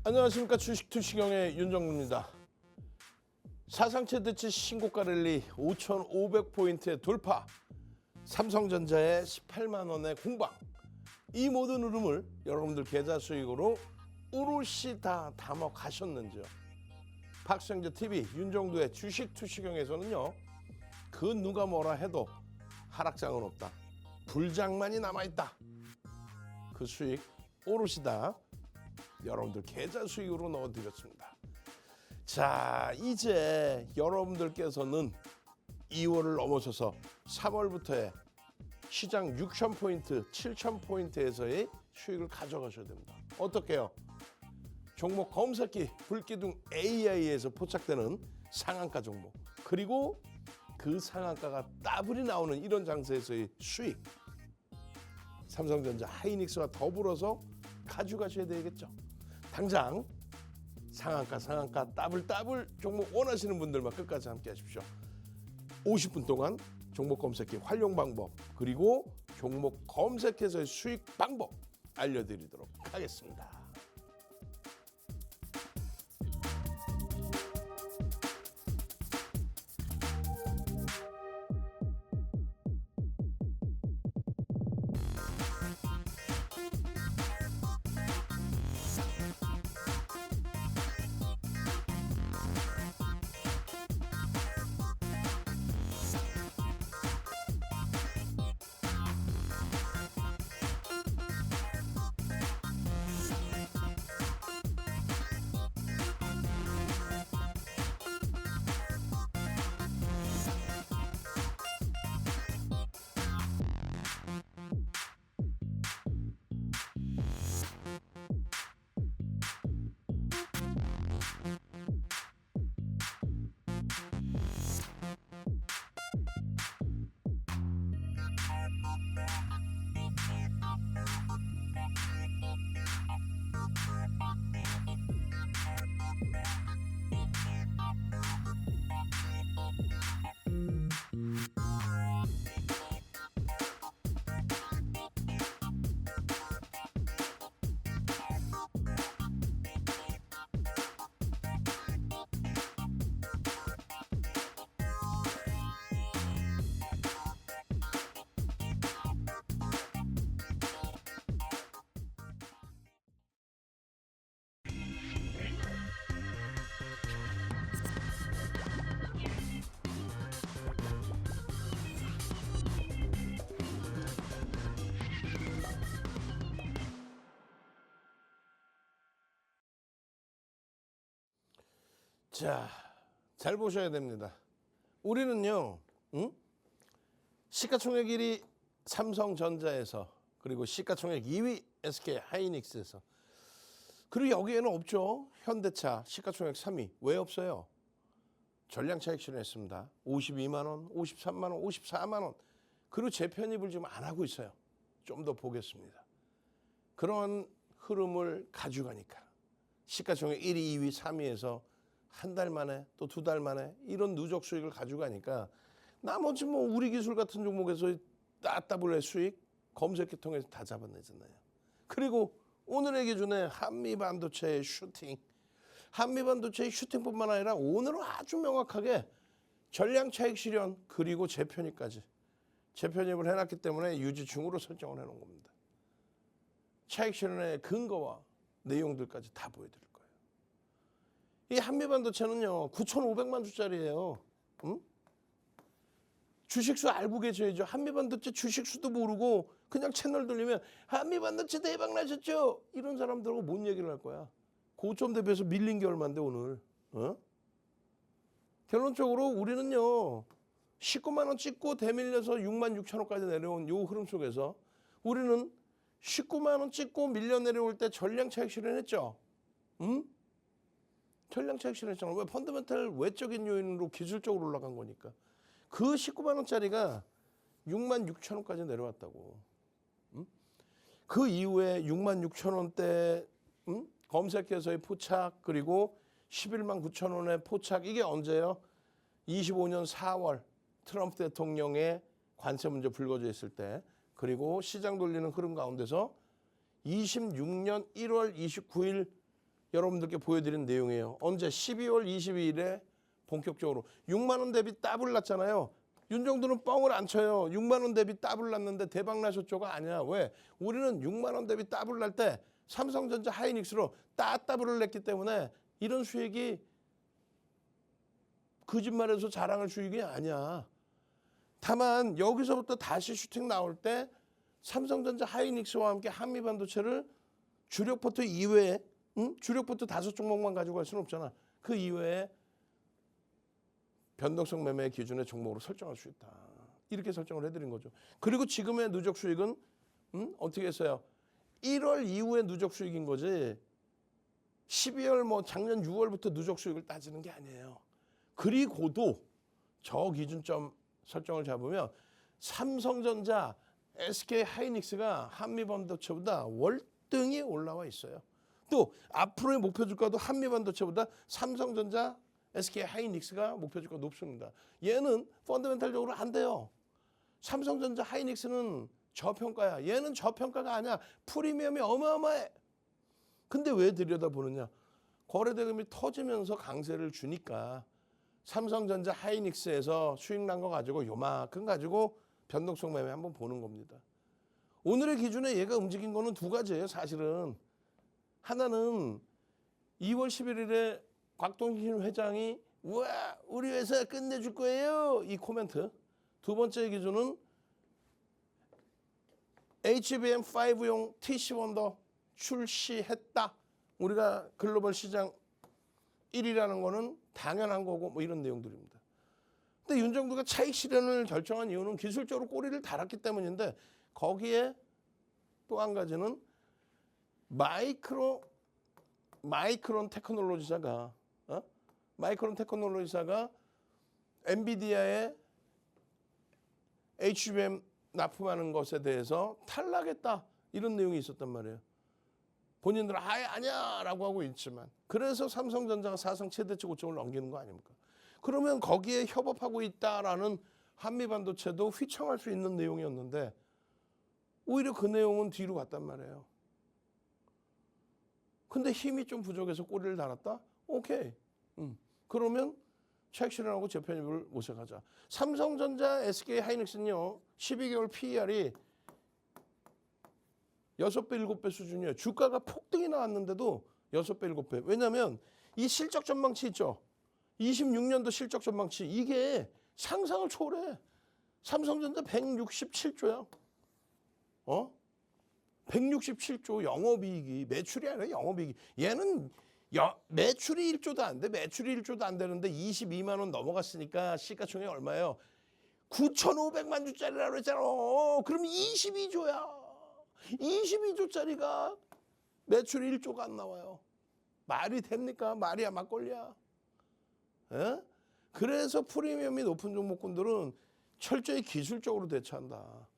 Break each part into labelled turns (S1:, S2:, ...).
S1: 안녕하십니까. 주식투시경의 윤정루입니다. 사상 최대치 신고가 랠리 5,500포인트의 돌파, 삼성전자의 18만 원의 공방, 이 모든 흐름을 여러분들 계좌 수익으로 오롯이 다 담아 가셨는지요? 박성재TV 윤정두의 주식투시경에서는요, 그 누가 뭐라 해도 하락장은 없다, 불장만이 남아있다, 그 수익 오롯이 다 여러분들 계좌 수익으로 넣어드렸습니다. 자, 이제 여러분들께서는 2월을 넘어서서 3월부터의 시장 6,000포인트, 7,000포인트에서의 수익을 가져가셔야 됩니다. 어떻게요? 종목 검색기, 불기둥 AI에서 포착되는 상한가 종목, 그리고 그 상한가가 따블이 나오는 이런 장세에서의 수익, 삼성전자, 하이닉스와 더불어서 가져가셔야 되겠죠. 당장 상한가 따블 종목 원하시는 분들만 끝까지 함께 하십시오. 50분 동안 종목 검색기 활용 방법, 그리고 종목 검색해서의 수익 방법 알려드리도록 하겠습니다. 자, 잘 보셔야 됩니다. 우리는요, 시가총액 1위 삼성전자에서, 그리고 시가총액 2위 SK 하이닉스에서, 그리고 여기에는 없죠. 현대차 시가총액 3위. 왜 없어요? 전량차익 실현했습니다. 52만 원, 53만 원, 54만 원. 그리고 재편입을 지금 안 하고 있어요. 좀 더 보겠습니다. 그런 흐름을 가져가니까 시가총액 1위, 2위, 3위에서 한 달 만에 또 두 달 만에 이런 누적 수익을 가져가니까 나머지 뭐 우리 기술 같은 종목에서 따따블의 수익 검색기 통해서 다 잡아내잖아요. 그리고 오늘의 기준에 한미반도체의 슈팅, 한미반도체의 슈팅뿐만 아니라 오늘은 아주 명확하게 전량차익 실현 그리고 재편입까지, 재편입을 해놨기 때문에 유지중으로 설정을 해놓은 겁니다. 차익 실현의 근거와 내용들까지 다 보여드릴 거예요. 이 한미반도체는요, 9,500만 주짜리예요. 주식수 알고 계셔야죠. 한미반도체 주식수도 모르고 그냥 채널 돌리면 한미반도체 대박 나셨죠? 이런 사람들하고 뭔 얘기를 할 거야? 고점 대비해서 밀린 게 얼만데 오늘? 결론적으로 우리는요, 19만 원 찍고 대밀려서 6만 6천 원까지 내려온 요 흐름 속에서 우리는 19만 원 찍고 밀려 내려올 때 전량 차익 실현했죠. 전량 차익 실현했잖아. 왜? 펀더멘탈 외적인 요인으로 기술적으로 올라간 거니까. 그 19만 원짜리가 6만 6천 원까지 내려왔다고. 그 이후에 6만 6천 원대 검색해서의 포착, 그리고 11만 9천 원의 포착, 이게 언제요? 25년 4월 트럼프 대통령의 관세 문제 불거져 있을 때, 그리고 시장 돌리는 흐름 가운데서 26년 1월 29일 여러분들께 보여드린 내용이에요. 언제? 12월 22일에 본격적으로 6만 원 대비 더블 났잖아요. 윤정도는 뻥을 안 쳐요. 6만 원 대비 더블 났는데 대박 나셨죠가 아니야. 왜? 우리는 6만 원 대비 더블 날 때 삼성전자 하이닉스로 더블을 냈기 때문에 이런 수익이 거짓말해서 자랑할 수익이 아니야. 다만 여기서부터 다시 슈팅 나올 때 삼성전자 하이닉스와 함께 한미반도체를 주력 포트 이외에 주력 포트 5종목만 가지고 갈 수는 없잖아. 그 이외에 변동성 매매 기준의 종목으로 설정할 수 있다. 이렇게 설정을 해드린 거죠. 그리고 지금의 누적 수익은 어떻게 했어요? 1월 이후의 누적 수익인 거지. 12월 뭐 작년 6월부터 누적 수익을 따지는 게 아니에요. 그리고도 저 기준점 설정을 잡으면 삼성전자, SK 하이닉스가 한미반도체보다 월등히 올라와 있어요. 또 앞으로의 목표 주가도 한미반도체보다 삼성전자, SK 하이닉스가 목표 주가 높습니다. 얘는 펀더멘탈적으로 안 돼요. 삼성전자 하이닉스는 저평가야. 얘는 저평가가 아니야. 프리미엄이 어마어마해. 근데 왜 들여다보느냐? 거래대금이 터지면서 강세를 주니까 삼성전자 하이닉스에서 수익 난 거 가지고 요만큼 가지고 변동성 매매 한번 보는 겁니다. 오늘의 기준에 얘가 움직인 거는 두 가지예요. 사실은 하나는 2월 11일에 곽동신 회장이 우와 우리 회사 끝내줄 거예요. 이 코멘트. 두 번째 기준은 HBM5용 TC1도 출시했다. 우리가 글로벌 시장 1위라는 거는 당연한 거고 뭐 이런 내용들입니다. 근데 윤정도가 차익 실현을 결정한 이유는 기술적으로 꼬리를 달았기 때문인데 거기에 또 한 가지는 마이크론 테크놀로지사가 마이크론 테크놀로지사가 엔비디아의 HBM 납품하는 것에 대해서 탈락했다 이런 내용이 있었단 말이에요. 본인들은 아예 아니야 라고 하고 있지만 그래서 삼성전자가 사상 최대치 고점을 넘기는 거 아닙니까? 그러면 거기에 협업하고 있다라는 한미반도체도 휘청할 수 있는 내용이었는데 오히려 그 내용은 뒤로 갔단 말이에요. 근데 힘이 좀 부족해서 꼬리를 달았다? 오케이. 그러면 차익 실현하고 재편입을 모색하자. 삼성전자, SK 하이닉스는요. 12개월 PER이 6배, 7배 수준이에요. 주가가 폭등이 나왔는데도 6배, 7배. 왜냐하면 이 실적 전망치 있죠. 26년도 실적 전망치. 이게 상상을 초월해. 삼성전자 167조야. 167조 영업이익이 매출이 아니라 영업이익이. 얘는 매출이 1조도 안 돼. 매출이 1조도 안 되는데 22만 원 넘어갔으니까 시가총액이 얼마예요? 9,500만 주짜리라고 했잖아. 그럼 22조야. 22조짜리가 매출이 1조가 안 나와요. 말이 됩니까? 말이야 막걸리야. 에? 그래서 프리미엄이 높은 종목군들은 철저히 기술적으로 대처한다.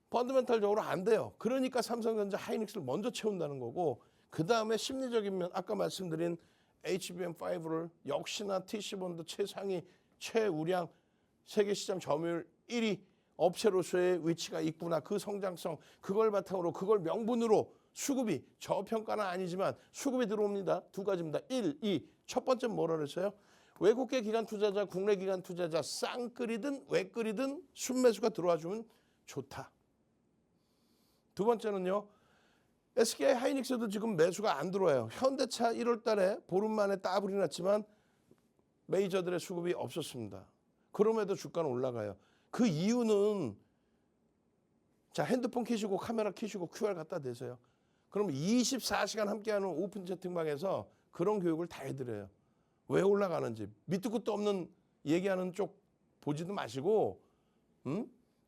S1: 펀더멘탈적으로 안 돼요. 그러니까 삼성전자 하이닉스를 먼저 채운다는 거고 그 다음에 심리적인 면 아까 말씀드린 HBM5를 역시나 TC본드 최상위 최우량 세계시장 점유율 1위 업체로서의 위치가 있구나. 그 성장성 그걸 바탕으로 그걸 명분으로 수급이 저평가는 아니지만 수급이 들어옵니다. 두 가지입니다. 1, 2. 첫 번째는 뭐라 그랬어요? 외국계 기관 투자자 국내 기관 투자자 쌍끌이든 외끌이든 순매수가 들어와주면 좋다. 두 번째는요. SK 하이닉스도 지금 매수가 안 들어와요. 현대차 1월 달에 보름 만에 더블이 났지만 메이저들의 수급이 없었습니다. 그럼에도 주가는 올라가요. 그 이유는 자 핸드폰 켜시고 카메라 켜시고 QR 갖다 대세요. 그럼 24시간 함께하는 오픈 채팅방에서 그런 교육을 다 해드려요. 왜 올라가는지 밑도 끝도 없는 얘기하는 쪽 보지도 마시고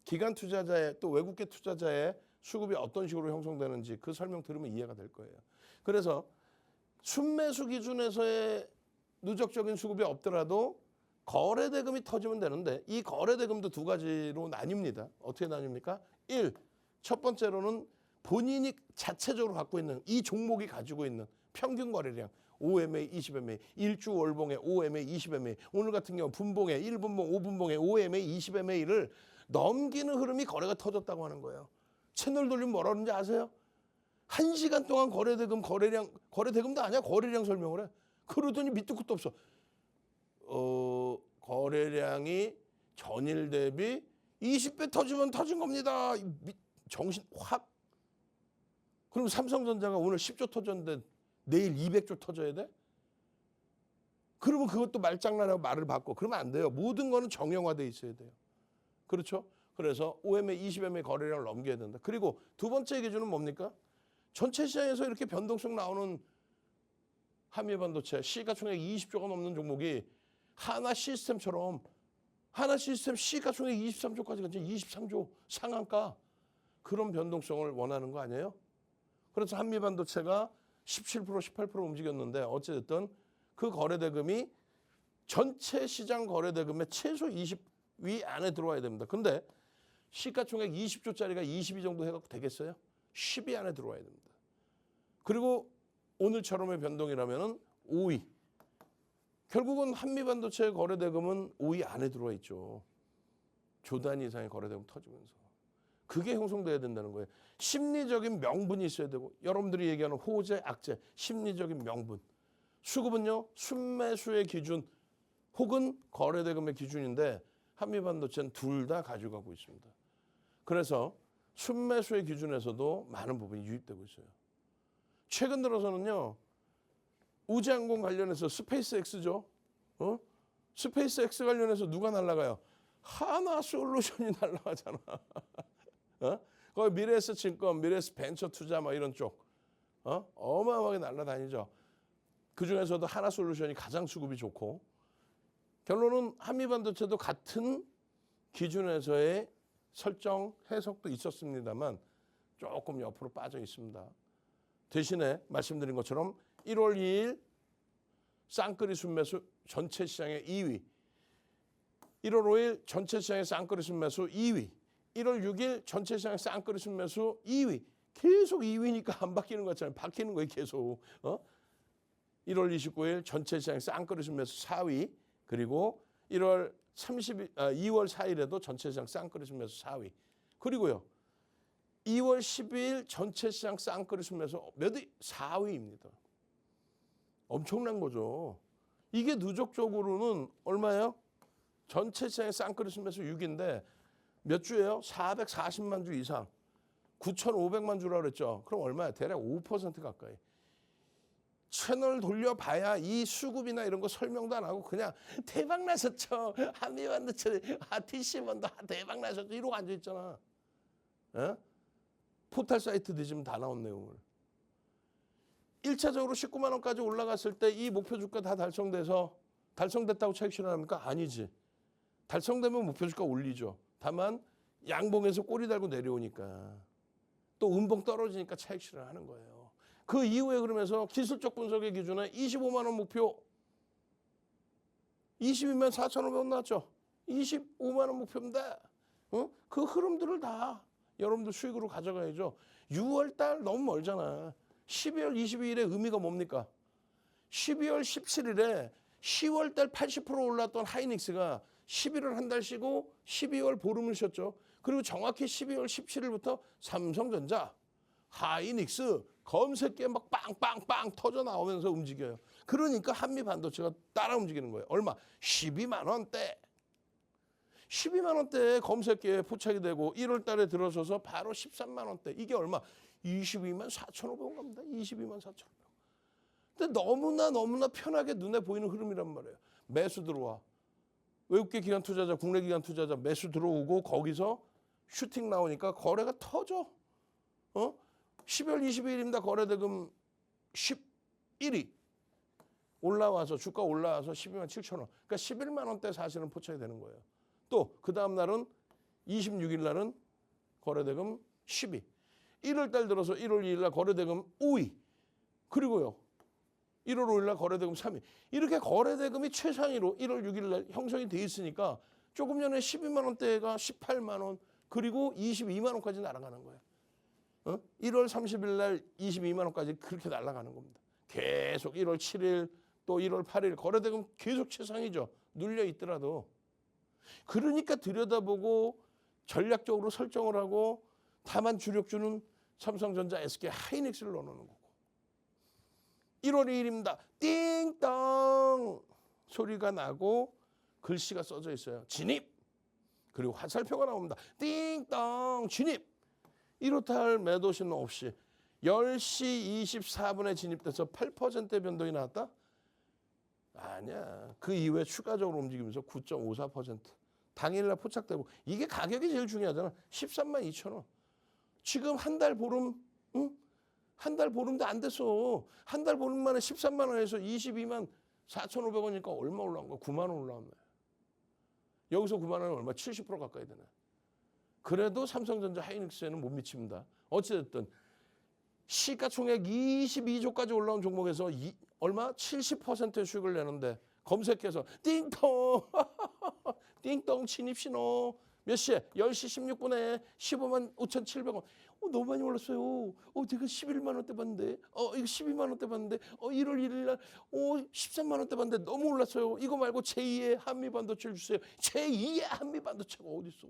S1: 기관 투자자의 또 외국계 투자자의 수급이 어떤 식으로 형성되는지 그 설명 들으면 이해가 될 거예요. 그래서 순매수 기준에서의 누적적인 수급이 없더라도 거래대금이 터지면 되는데 이 거래대금도 두 가지로 나뉩니다. 어떻게 나뉩니까? 1. 첫 번째로는 본인이 자체적으로 갖고 있는 이 종목이 가지고 있는 평균 거래량 5MA, 20MA, 일주 월봉에 5MA, 20MA 오늘 같은 경우 분봉에 1분봉, 5분봉에 5MA, 20MA를 넘기는 흐름이 거래가 터졌다고 하는 거예요. 채널 돌리면 뭐라 그러는지 아세요? 1시간 동안 거래대금도 아니야. 거래량 설명을 해. 그러더니 밑도 끝도 없어. 거래량이 전일 대비 20배 터지면 터진 겁니다. 정신 확. 그럼 삼성전자가 오늘 10조 터졌는데 내일 200조 터져야 돼? 그러면 그것도 말장난하고 말을 바꿔. 그러면 안 돼요. 모든 거는 정형화돼 있어야 돼요. 그렇죠? 그래서 OMA, 20MA 거래량을 넘겨야 된다. 그리고 두 번째 기준은 뭡니까? 전체 시장에서 이렇게 변동성 나오는 한미반도체 시가총액 20조가 넘는 종목이 하나시스템처럼 하나시스템 시가총액 23조까지 가지 23조 상한가 그런 변동성을 원하는 거 아니에요? 그래서 한미반도체가 17%, 18% 움직였는데 어찌됐든 그 거래대금이 전체 시장 거래대금의 최소 20위 안에 들어와야 됩니다. 근데 시가총액 20조짜리가 22 정도 해갖고 되겠어요? 10위 안에 들어와야 됩니다. 그리고 오늘처럼의 변동이라면은 5위. 결국은 한미반도체 거래대금은 5위 안에 들어와 있죠. 조 단위 이상의 거래대금 터지면서. 그게 형성돼야 된다는 거예요. 심리적인 명분이 있어야 되고 여러분들이 얘기하는 호재, 악재, 심리적인 명분. 수급은요. 순매수의 기준 혹은 거래대금의 기준인데 한미반도체는 둘 다 가져가고 있습니다. 그래서 순매수의 기준에서도 많은 부분이 유입되고 있어요. 최근 들어서는요. 우주항공 관련해서 스페이스X죠. 스페이스X 관련해서 누가 날아가요? 하나솔루션이 날아가잖아. 거기 미래에셋증권, 미래에셋벤처투자 뭐 이런 쪽 어마어마하게 날아다니죠. 그중에서도 하나솔루션이 가장 수급이 좋고 결론은 한미반도체도 같은 기준에서의 설정, 해석도 있었습니다만 조금 옆으로 빠져 있습니다. 대신에 말씀드린 것처럼 1월 2일 쌍끌이 순매수 전체 시장의 2위, 1월 5일 전체 시장의 쌍끌이 순매수 2위, 1월 6일 전체 시장의 쌍끌이 순매수 2위. 계속 2위니까 안 바뀌는 거 같잖아요. 바뀌는 거예요 계속. 1월 29일 전체 시장의 쌍끌이 순매수 4위, 그리고 2월 4일에도 전체 시장 쌍끌이 순매수 4위. 그리고요. 2월 12일 전체 시장 쌍끌이 순매수 몇 위? 4위입니다. 엄청난 거죠. 이게 누적적으로는 얼마예요? 전체 시장의 쌍끌이 순매수 6인데 몇 주예요? 440만 주 이상. 9,500만 주라고 그랬죠. 그럼 얼마야? 대략 5% 가까이. 채널 돌려봐야 이 수급이나 이런 거 설명도 안 하고 그냥 대박 나셨죠. 한미반도체, TC번도 대박 나셨죠. 이러고 앉아있잖아. 에? 포털 사이트 뒤지면 다 나온 내용을. 1차적으로 19만 원까지 올라갔을 때 이 목표 주가 다 달성됐다고 차익 실현합니까? 아니지. 달성되면 목표 주가 올리죠. 다만 양봉에서 꼬리 달고 내려오니까 또 음봉 떨어지니까 차익 실현하는 거예요. 그 이후에 그러면서 기술적 분석의 기준에 25만 원 목표 22만 4,500원 나왔죠. 25만 원 목표인데 그 흐름들을 다 여러분들 수익으로 가져가야죠. 6월 달 너무 멀잖아. 12월 22일의 의미가 뭡니까? 12월 17일에 10월 달 80% 올랐던 하이닉스가 11월 한 달 쉬고 12월 보름을 쉬었죠. 그리고 정확히 12월 17일부터 삼성전자, 하이닉스 검색기에 막 빵빵빵 터져 나오면서 움직여요. 그러니까 한미반도체가 따라 움직이는 거예요. 얼마? 12만 원대. 12만 원대에 검색기에 포착이 되고 1월 달에 들어서서 바로 13만 원대. 이게 얼마? 22만 4,500원 갑니다. 22만 4,500원. 근데 너무나 편하게 눈에 보이는 흐름이란 말이에요. 매수 들어와. 외국계 기관 투자자, 국내 기관 투자자 매수 들어오고 거기서 슈팅 나오니까 거래가 터져. 10월 22일입니다. 거래대금 11위. 올라와서 주가 올라와서 12만 7천 원. 그러니까 11만 원대 사실은 포착이 되는 거예요. 또 그 다음 날은 26일 날은 거래대금 10위. 1월 달 들어서 1월 2일 날 거래대금 5위. 그리고요. 1월 5일 날 거래대금 3위. 이렇게 거래대금이 최상위로 1월 6일 날 형성이 돼 있으니까 조금 전에 12만 원대가 18만 원 그리고 22만 원까지 날아가는 거예요. 1월 30일 날 22만 원까지 그렇게 날아가는 겁니다. 계속 1월 7일 또 1월 8일 거래대금 계속 최상이죠. 눌려 있더라도. 그러니까 들여다보고 전략적으로 설정을 하고 다만 주력주는 삼성전자, SK 하이닉스를 넣어놓는 거고. 1월 2일입니다. 띵동 소리가 나고 글씨가 써져 있어요. 진입. 그리고 화살표가 나옵니다. 띵동 진입. 이렇다 할 매도 신호 없이 10시 24분에 진입돼서 8%의 변동이 나왔다? 아니야. 그 이후에 추가적으로 움직이면서 9.54%. 당일날 포착되고. 이게 가격이 제일 중요하잖아. 13만 2천 원. 지금 한 달 보름, 응? 한 달 보름도 안 됐어. 한 달 보름 만에 13만 원에서 22만 4,500원이니까 얼마 올라온 거야? 9만 원 올라왔네. 여기서 9만 원은 얼마? 70% 가까이 되네. 그래도 삼성전자 하이닉스에는 못 미칩니다. 어찌됐든 시가총액 22조까지 올라온 종목에서 얼마? 70%의 수익을 내는데 검색해서 띵통 띵동 진입신호 몇 시에? 10시 16분에 15만 5,700원. 너무 많이 올랐어요. 제가 11만 원대 봤는데, 이거 12만 원대 봤는데, 1월 1일 날, 13만 원대 봤는데 너무 올랐어요. 이거 말고 제2의 한미반도체를 주세요. 제2의 한미반도체가 어디 있어?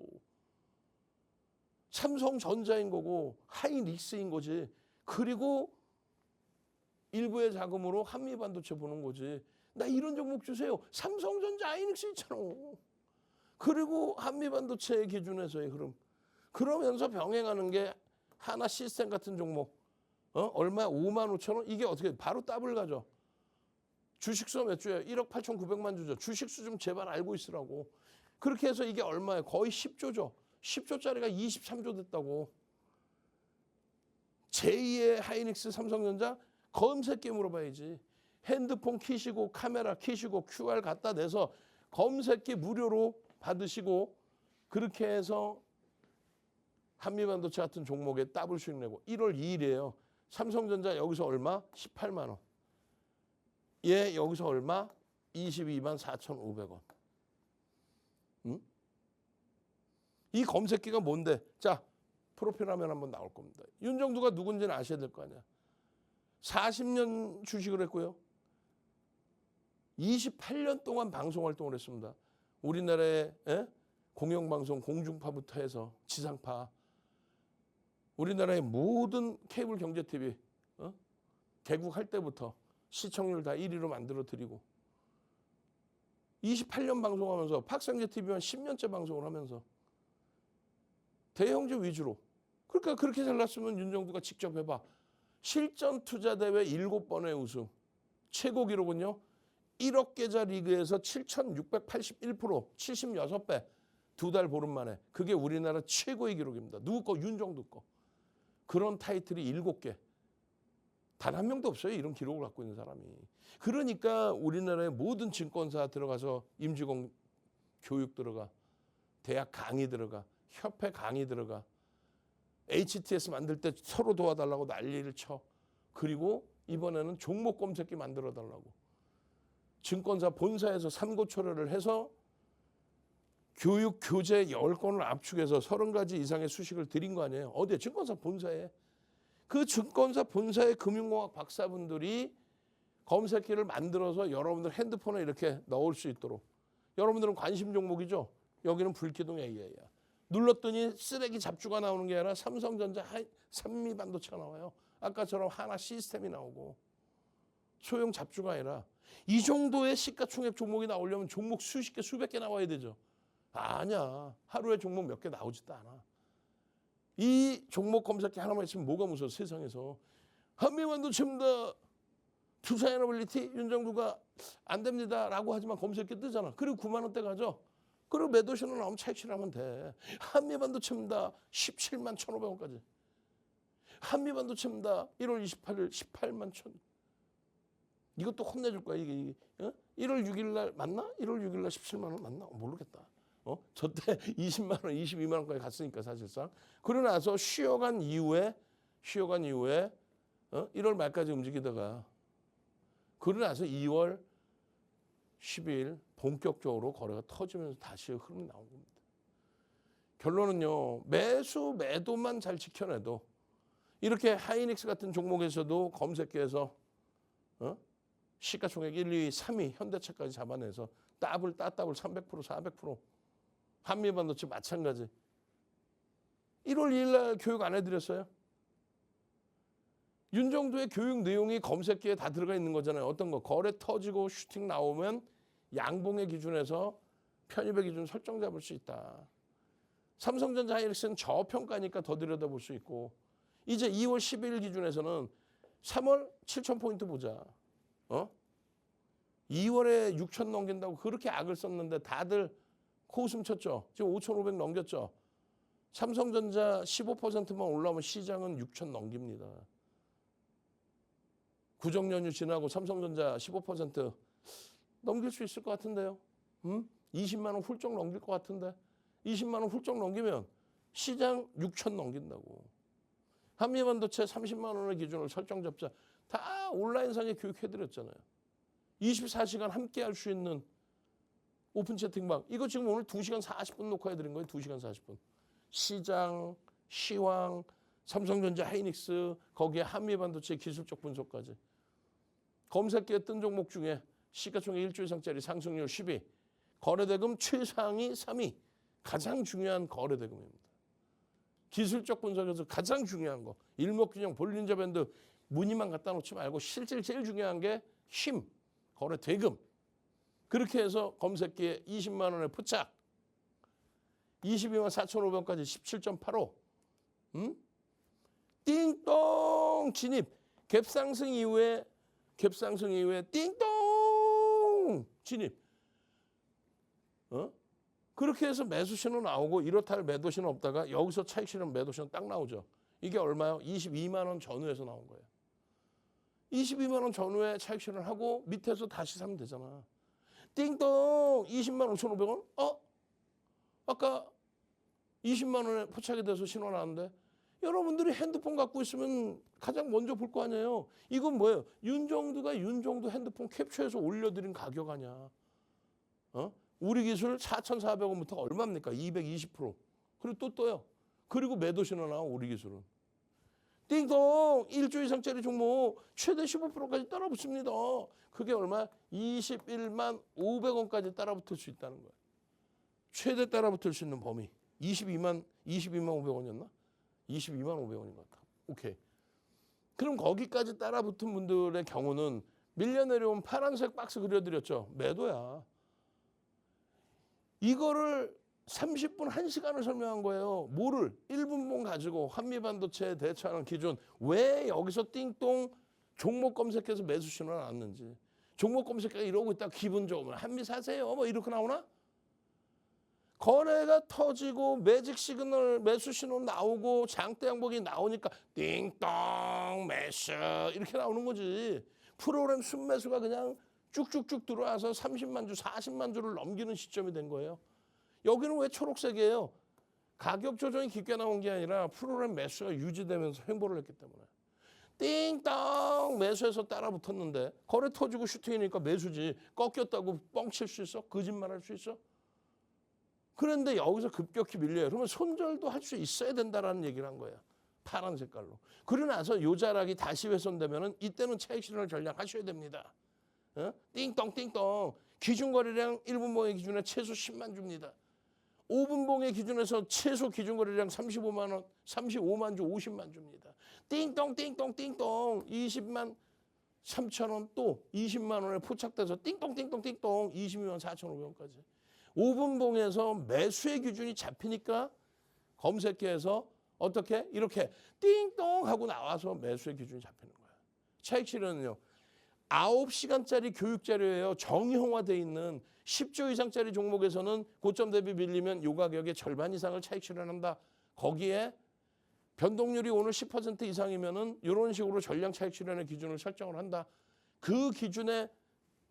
S1: 삼성전자인 거고 하이닉스인 거지. 그리고 일부의 자금으로 한미반도체 보는 거지. 나 이런 종목 주세요. 삼성전자 하이닉스 있잖아. 그리고 한미반도체 기준에서의 흐름. 그러면서 병행하는 게 하나 시스템 같은 종목. 얼마? 5만 5천 원? 이게 어떻게 바로 더블 가죠. 주식수 몇 주예요? 1억 8,900만 주죠. 주식수 좀 제발 알고 있으라고. 그렇게 해서 이게 얼마예요? 거의 10조죠. 10조짜리가 23조 됐다고. 제2의 하이닉스 삼성전자 검색기 물어봐야지. 핸드폰 키시고 카메라 키시고 QR 갖다 대서 검색기 무료로 받으시고 그렇게 해서 한미반도체 같은 종목에 더블 수익 내고 1월 2일이에요. 삼성전자 여기서 얼마? 18만 원. 얘 여기서 얼마? 22만 4,500원. 응? 이 검색기가 뭔데? 자, 프로필 화면 한번 나올 겁니다. 윤정두가 누군지는 아셔야 될 거 아니야. 40년 주식을 했고요. 28년 동안 방송 활동을 했습니다. 우리나라의 공영방송 공중파부터 해서 지상파 우리나라의 모든 케이블 경제 TV 개국할 때부터 시청률 다 1위로 만들어 드리고 28년 방송하면서 박상재 TV만 10년째 방송을 하면서 대형주 위주로 그러니까 그렇게 잘났으면 윤정두가 직접 해봐. 실전 투자 대회 7번의 우승. 최고 기록은요. 1억 계좌 리그에서 7,681%, 76배. 2달 보름 만에. 그게 우리나라 최고의 기록입니다. 누구 거? 윤정두 거. 그런 타이틀이 7개. 단 한 명도 없어요. 이런 기록을 갖고 있는 사람이. 그러니까 우리나라의 모든 증권사 들어가서 임직원 교육 들어가. 대학 강의 들어가. 협회 강의 들어가. HTS 만들 때 서로 도와달라고 난리를 쳐. 그리고 이번에는 종목 검색기 만들어 달라고. 증권사 본사에서 삼고초려를 해서 교육 교재 10건을 압축해서 30가지 이상의 수식을 드린 거 아니에요. 어디에? 증권사 본사에. 그 증권사 본사의 금융공학 박사분들이 검색기를 만들어서 여러분들 핸드폰에 이렇게 넣을 수 있도록. 여러분들은 관심 종목이죠. 여기는 불기둥 AI야. 눌렀더니 쓰레기 잡주가 나오는 게 아니라 삼성전자 산미반도체가 나와요. 아까처럼 하나 시스템이 나오고 소형 잡주가 아니라 이 정도의 시가총액 종목이 나오려면 종목 수십 개 수백 개 나와야 되죠. 아니야. 하루에 종목 몇 개 나오지도 않아. 이 종목 검색기 하나만 있으면 뭐가 무서워 세상에서. 한미반도체입니다. 투자에너빌리티 윤정두가 안 됩니다 라고 하지만 검색기 뜨잖아. 그리고 9만 원대 가죠. 그리고 매도신호 나오면 차익실하면 돼. 한미반도체입니다. 17만 1,500원까지. 한미반도체입니다. 1월 28일 18만 1,000원. 이것도 혼내줄 거야. 이게 1월 6일 날 맞나? 1월 6일 날 17만 원 맞나? 모르겠다. 저때 20만 원, 22만 원까지 갔으니까 사실상. 그러고 나서 쉬어간 이후에 1월 말까지 움직이다가 그러고 나서 2월 12일 본격적으로 거래가 터지면서 다시 흐름이 나온 겁니다. 결론은요. 매수 매도만 잘 지켜내도 이렇게 하이닉스 같은 종목에서도 검색기에서 시가총액 1, 2, 3위 현대차까지 잡아내서 따블 300% 400% 한미반도체 마찬가지. 1월 2일 날 교육 안 해드렸어요? 윤정도의 교육 내용이 검색기에 다 들어가 있는 거잖아요. 어떤 거? 거래 터지고 슈팅 나오면 양봉의 기준에서 편입의 기준 설정 잡을 수 있다. 삼성전자 하이닉스는 저평가니까 더 들여다볼 수 있고, 이제 2월 12일 기준에서는 3월 7,000포인트 보자. 2월에 6,000 넘긴다고 그렇게 악을 썼는데 다들 코웃음 쳤죠. 지금 5,500 넘겼죠. 삼성전자 15%만 올라오면 시장은 6,000 넘깁니다. 구정연휴 지나고 삼성전자 15% 넘길 수 있을 것 같은데요. 20만 원 훌쩍 넘길 것 같은데. 20만 원 훌쩍 넘기면 시장 6,000 넘긴다고. 한미반도체 30만 원의 기준을 설정 잡자. 다 온라인상에 교육해드렸잖아요. 24시간 함께 할 수 있는 오픈 채팅방. 이거 지금 오늘 2시간 40분 녹화해드린 거예요. 2시간 40분. 시장, 시황, 삼성전자 하이닉스, 거기에 한미반도체 기술적 분석까지. 검색기에 뜬 종목 중에 시가총액 1조 이상짜리 상승률 10위, 거래대금 최상위 3위. 가장 중요한 거래대금입니다. 기술적 분석에서 가장 중요한 거. 일목균형, 볼린저 밴드 무늬만 갖다 놓지 말고 실질 제일 중요한 게 힘, 거래대금. 그렇게 해서 검색기에 20만 원에 포착. 22만 4,500원까지 17.85. 띵동 진입. 갭상승 이후에 띵동 진입. 그렇게 해서 매수 신호 나오고 이렇다 할 매도 신호 없다가 여기서 차익 실현 매도 신호 딱 나오죠. 이게 얼마요? 22만 원 전후에서 나온 거예요. 22만 원 전후에 차익 실현을 하고 밑에서 다시 사면 되잖아. 띵동 20만 5,500원? 아까 20만 원에 포착이 돼서 신호 나왔는데 여러분들이 핸드폰 갖고 있으면 가장 먼저 볼 거 아니에요. 이건 뭐예요? 윤정두가 윤정두 핸드폰 캡처해서 올려드린 가격 아니야. 우리 기술 4,400원부터 얼마입니까? 220%. 그리고 또 떠요. 그리고 매도 신호 나와 우리 기술은. 띵동 1조 이상짜리 종목 최대 15%까지 따라붙습니다. 그게 얼마? 21만 500원까지 따라붙을 수 있다는 거예요. 최대 따라붙을 수 있는 범위. 22만 500원이었나? 22만 500원인 것 같아. 오케이. 그럼 거기까지 따라붙은 분들의 경우는 밀려 내려온 파란색 박스 그려드렸죠. 매도야. 이거를 30분 1시간을 설명한 거예요. 뭐를? 1분봉 가지고 한미반도체에 대처하는 기준. 왜 여기서 띵동 종목 검색해서 매수 신호가 나왔는지. 종목 검색해서 이러고 있다가 기분 좋으면 한미 사세요. 뭐 이렇게 나오나? 거래가 터지고 매직 시그널 매수 신호 나오고 장대 양봉이 나오니까 띵동 매수 이렇게 나오는 거지. 프로그램 순매수가 그냥 쭉쭉쭉 들어와서 30만 주, 40만 주를 넘기는 시점이 된 거예요. 여기는 왜 초록색이에요? 가격 조정이 깊게 나온 게 아니라 프로그램 매수가 유지되면서 횡보를 했기 때문에. 띵땅 매수해서 따라붙었는데 거래 터지고 슈팅이니까 매수지. 꺾였다고 뻥칠 수 있어? 거짓말할 수 있어? 그런데 여기서 급격히 밀려요. 그러면 손절도 할 수 있어야 된다라는 얘기를 한 거예요. 파란 색깔로. 그러고 나서 요 자락이 다시 훼손되면은 이때는 차익 실현을 전략하셔야 됩니다. 띵동 띵동. 기준거래량 1분봉의 기준에 최소 10만 주입니다. 5분봉의 기준에서 최소 기준거래량 35만 원, 35만 주, 50만 주입니다. 띵동 띵동 띵동 20만 3천 원 또 20만 원에 포착돼서 띵동 띵동 띵동 22만 4,500원까지. 5분봉에서 매수의 기준이 잡히니까 검색기에서 어떻게? 이렇게 띵동 하고 나와서 매수의 기준이 잡히는 거예요. 차익 실현은요. 9시간짜리 교육 자료예요. 정형화되어 있는 10조 이상짜리 종목에서는 고점 대비 밀리면 요 가격의 절반 이상을 차익 실현한다. 거기에 변동률이 오늘 10% 이상이면은 이런 식으로 전량 차익 실현의 기준을 설정을 한다. 그 기준에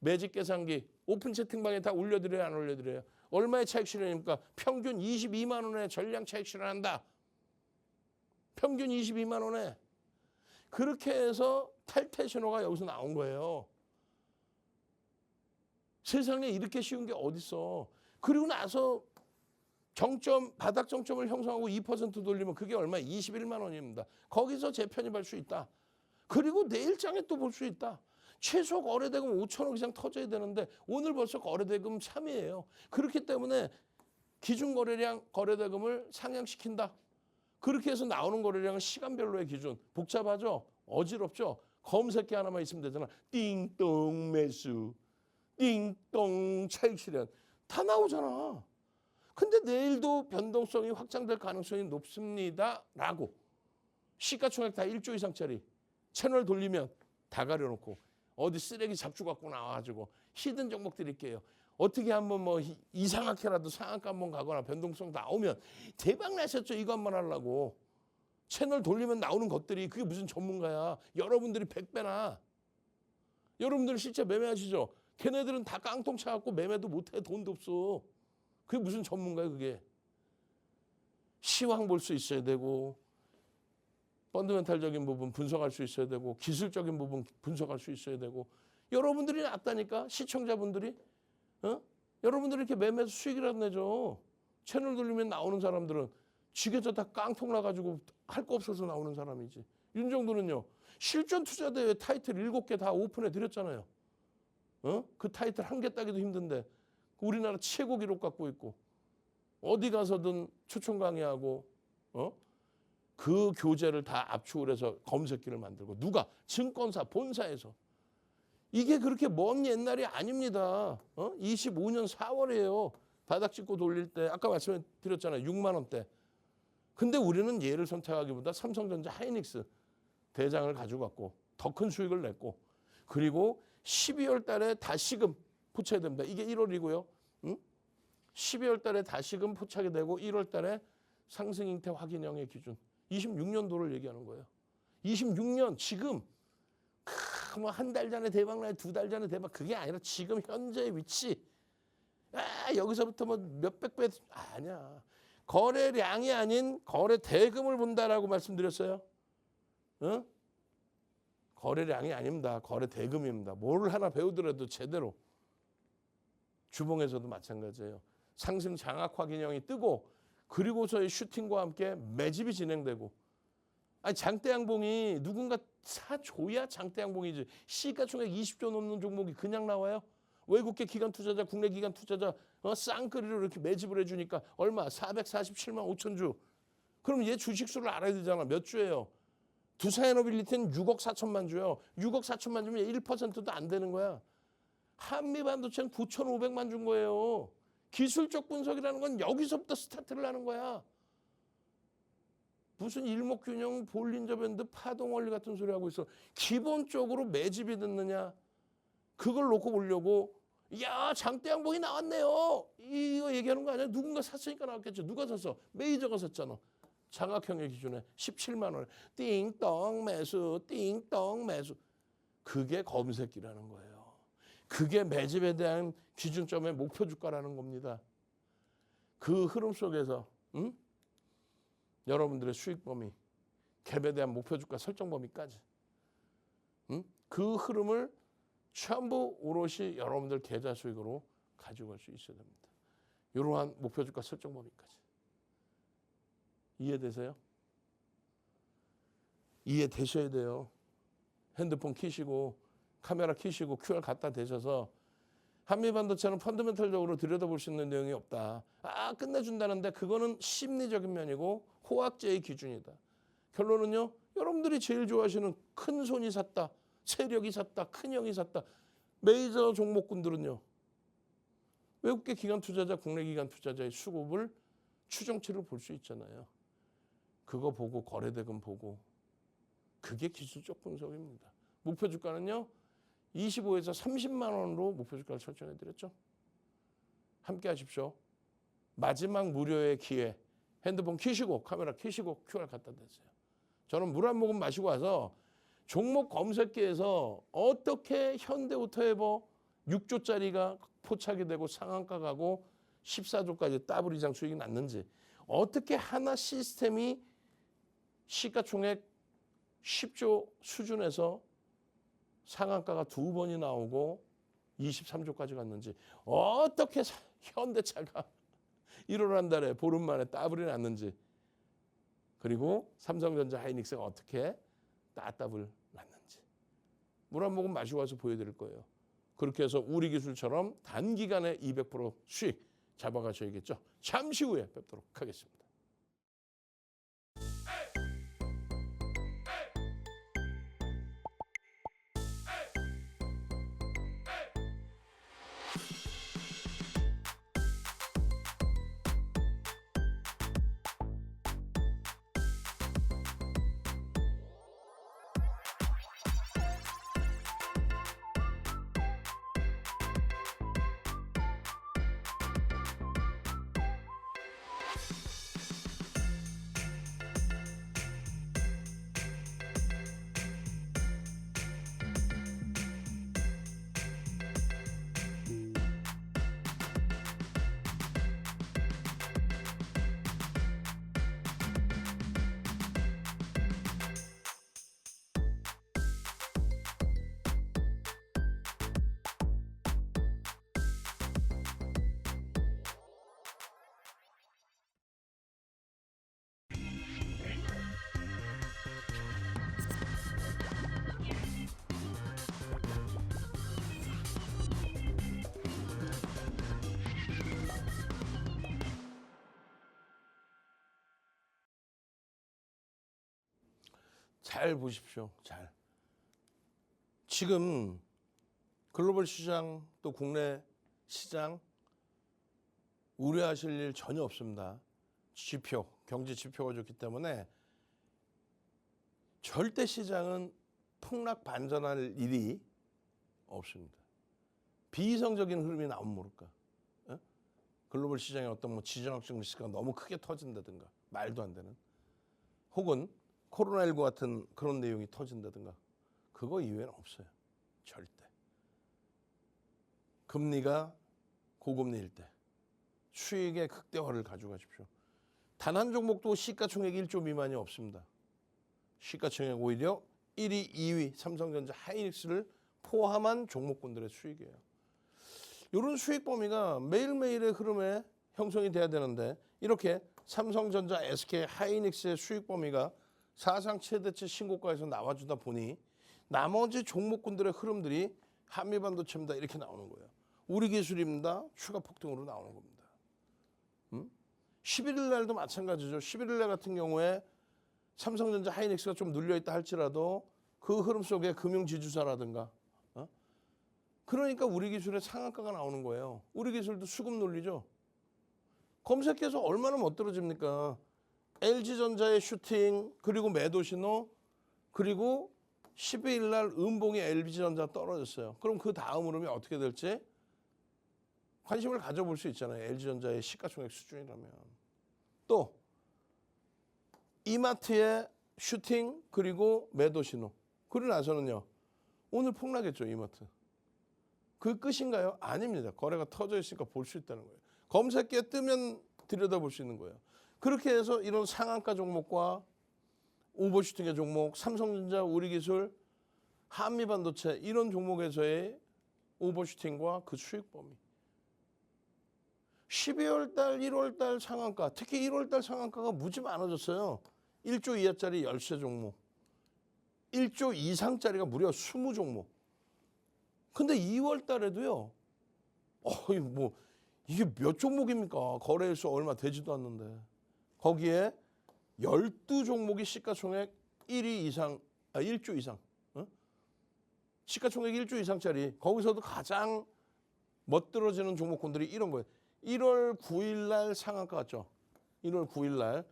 S1: 매직 계산기 오픈 채팅방에 다 올려드려요, 안 올려드려요? 얼마의 차익 실현입니까? 평균 22만 원에 전량 차익 실현한다. 평균 22만 원에. 그렇게 해서 탈퇴 신호가 여기서 나온 거예요. 세상에 이렇게 쉬운 게 어딨어. 그리고 나서 정점, 바닥 정점을 형성하고 2% 돌리면 그게 얼마? 21만 원입니다. 거기서 재편입할 수 있다. 그리고 내일장에 또 볼 수 있다. 최소 거래대금 5천억 이상 터져야 되는데 오늘 벌써 거래대금 3위예요. 그렇기 때문에 기준 거래량 거래대금을 상향시킨다. 그렇게 해서 나오는 거래량은 시간별로의 기준. 복잡하죠? 어지럽죠? 검색기 하나만 있으면 되잖아. 띵동 매수, 띵동 차익 실현 다 나오잖아. 근데 내일도 변동성이 확장될 가능성이 높습니다 라고 시가총액 다 1조 이상짜리 채널 돌리면 다 가려놓고 어디 쓰레기 잡주 갖고 나와가지고 히든 종목 드릴게요. 어떻게 한번 뭐 이상하게라도 상한가 한번 가거나 변동성 나오면 대박 나셨죠. 이거 한번 하려고. 채널 돌리면 나오는 것들이 그게 무슨 전문가야. 여러분들이 100배나. 여러분들 실제 매매하시죠. 걔네들은 다 깡통 차갖고 매매도 못해. 돈도 없어. 그게 무슨 전문가야 그게. 시황 볼 수 있어야 되고 펀더멘탈적인 부분 분석할 수 있어야 되고 기술적인 부분 분석할 수 있어야 되고 여러분들이 낫다니까 시청자분들이 여러분들이 이렇게 매매해서 수익이라도 내죠. 채널 돌리면 나오는 사람들은 지게져 다 깡통 나가지고 할 거 없어서 나오는 사람이지. 윤정도는요. 실전 투자대회 타이틀 7개 다 오픈해 드렸잖아요. 그 타이틀 한 개 따기도 힘든데 우리나라 최고 기록 갖고 있고 어디 가서든 추천 강의하고 그 교재를 다 압축을 해서 검색기를 만들고 누가? 증권사 본사에서. 이게 그렇게 먼 옛날이 아닙니다. 25년 4월이에요. 바닥 찍고 돌릴 때 아까 말씀드렸잖아요. 6만 원대. 근데 우리는 얘를 선택하기보다 삼성전자 하이닉스 대장을 가지고 갔고 더 큰 수익을 냈고 그리고 12월 달에 다시금 포착이 됩니다. 이게 1월이고요. 12월 달에 다시금 포착이 되고 1월 달에 상승 형태 확인형의 기준. 26년도를 얘기하는 거예요. 26년 지금 뭐 한 달 전에 대박 나요. 2달 전에 대박. 그게 아니라 지금 현재의 위치. 여기서부터 뭐 몇백 배 아니야. 거래량이 아닌 거래 대금을 본다라고 말씀드렸어요. 거래량이 아닙니다. 거래 대금입니다. 뭘 하나 배우더라도 제대로. 주봉에서도 마찬가지예요. 상승 장악 확인형이 뜨고 그리고서의 슈팅과 함께 매집이 진행되고 아니 장대양봉이 누군가 사줘야 장대양봉이지. 시가총액 20조 넘는 종목이 그냥 나와요? 외국계 기관 투자자, 국내 기관 투자자 쌍끌이로 이렇게 매집을 해주니까 얼마? 447만 5천 주. 그럼 얘 주식수를 알아야 되잖아. 몇 주예요? 두산에너빌리티는 6억 4천만 주요. 6억 4천만 주면 1%도 안 되는 거야. 한미반도체는 9,500만 준 거예요. 기술적 분석이라는 건 여기서부터 스타트를 하는 거야. 무슨 일목균형, 볼린저 밴드, 파동원리 같은 소리 하고 있어. 기본적으로 매집이 됐느냐. 그걸 놓고 보려고 야 장대양봉이 나왔네요. 이거 얘기하는 거 아니야? 누군가 샀으니까 나왔겠죠. 누가 샀어? 메이저가 샀잖아. 장학형의 기준에 17만 원. 띵동 매수, 띵동 매수. 그게 검색기라는 거예요. 그게 매집에 대한 기준점의 목표 주가라는 겁니다. 그 흐름 속에서 여러분들의 수익 범위, 갭에 대한 목표 주가 설정 범위까지 그 흐름을 전부 오롯이 여러분들 계좌 수익으로 가지고 갈 수 있어야 됩니다. 이러한 목표 주가 설정 범위까지. 이해되세요? 이해되셔야 돼요. 핸드폰 키시고 카메라 키시고 QR 갖다 대셔서 한미반도체는 펀더멘털적으로 들여다볼 수 있는 내용이 없다. 끝내준다는데 그거는 심리적인 면이고 호학제의 기준이다. 결론은요. 여러분들이 제일 좋아하시는 큰 손이 샀다. 세력이 샀다. 큰 형이 샀다. 메이저 종목군들은요. 외국계 기관 투자자, 국내 기관 투자자의 수급을 추정치를 볼 수 있잖아요. 그거 보고 거래대금 보고 그게 기술적 분석입니다. 목표 주가는요. 25에서 30만 원으로 목표 주가를 설정해 드렸죠. 함께 하십시오. 마지막 무료의 기회. 핸드폰 켜시고 카메라 켜시고 QR 갖다 대세요. 저는 물 한 모금 마시고 와서 종목 검색기에서 어떻게 현대오토에버 6조짜리가 포착이 되고 상한가 가고 14조까지 더블 이상 수익이 났는지 어떻게 하나 시스템이 시가총액 10조 수준에서 상한가가 2번이 나오고 23조까지 갔는지 어떻게 현대차가 1월 한 달에 보름 만에 더블이 났는지 그리고 삼성전자 하이닉스가 어떻게 따더블 났는지 물 한 모금 마시고 와서 보여드릴 거예요. 그렇게 해서 우리 기술처럼 단기간에 200% 수익 잡아가셔야겠죠. 잠시 후에 뵙도록 하겠습니다. 잘 보십시오. 잘. 지금 글로벌 시장 또 국내 시장 우려하실 일 전혀 없습니다. 지표, 경제 지표가 좋기 때문에 절대 시장은 폭락 반전할 일이 없습니다. 비이성적인 흐름이 나오면 모를까. 어? 글로벌 시장의 어떤 뭐 지정학적 리스크가 너무 크게 터진다든가 말도 안 되는 혹은 코로나19 같은 그런 내용이 터진다든가 그거 이외에는 없어요. 절대. 금리가 고금리일 때 수익의 극대화를 가져가십시오. 단 한 종목도 시가총액 1조 미만이 없습니다. 시가총액 오히려 1위, 2위 삼성전자, 하이닉스를 포함한 종목군들의 수익이에요. 이런 수익 범위가 매일매일의 흐름에 형성이 돼야 되는데 이렇게 삼성전자, SK, 하이닉스의 수익 범위가 사상 최대치 신고가에서 나와주다 보니 나머지 종목군들의 흐름들이 한미반도체입니다. 이렇게 나오는 거예요. 우리 기술입니다. 추가 폭등으로 나오는 겁니다. 11일 날도 마찬가지죠. 11일 날 같은 경우에 삼성전자, 하이닉스가 좀 눌려있다 할지라도 그 흐름 속에 금융지주사라든가 그러니까 우리 기술의 상한가가 나오는 거예요. 우리 기술도 수급 논리죠. 검색해서 얼마나 못 떨어집니까? LG전자의 슈팅 그리고 매도 신호 그리고 12일 날 음봉이 LG전자 떨어졌어요. 그럼 그 다음 흐름이 어떻게 될지 관심을 가져볼 수 있잖아요. LG전자의 시가총액 수준이라면. 또 이마트의 슈팅 그리고 매도 신호. 그러고 나서는요. 오늘 폭락했죠. 이마트. 그 끝인가요? 아닙니다. 거래가 터져 있으니까 볼 수 있다는 거예요. 검색기에 뜨면 들여다볼 수 있는 거예요. 그렇게 해서 이런 상한가 종목과 오버슈팅의 종목, 삼성전자, 우리기술, 한미반도체 이런 종목에서의 오버슈팅과 그 수익 범위. 12월 달, 1월 달 상한가, 특히 1월 달 상한가가 무지 많아졌어요. 1조 이하짜리 13 종목, 1조 이상짜리가 무려 20 종목. 근데 2월 달에도요. 이게 몇 종목입니까? 거래일수 얼마 되지도 않는데. 거기에 12종목이 시가총액 1위 이상, 1조 이상. 시가총액 1조 이상짜리. 거기서도 가장 멋들어지는 종목군들이 이런 거예요. 1월 9일 날 상한가 갔죠. 1월 9일 날.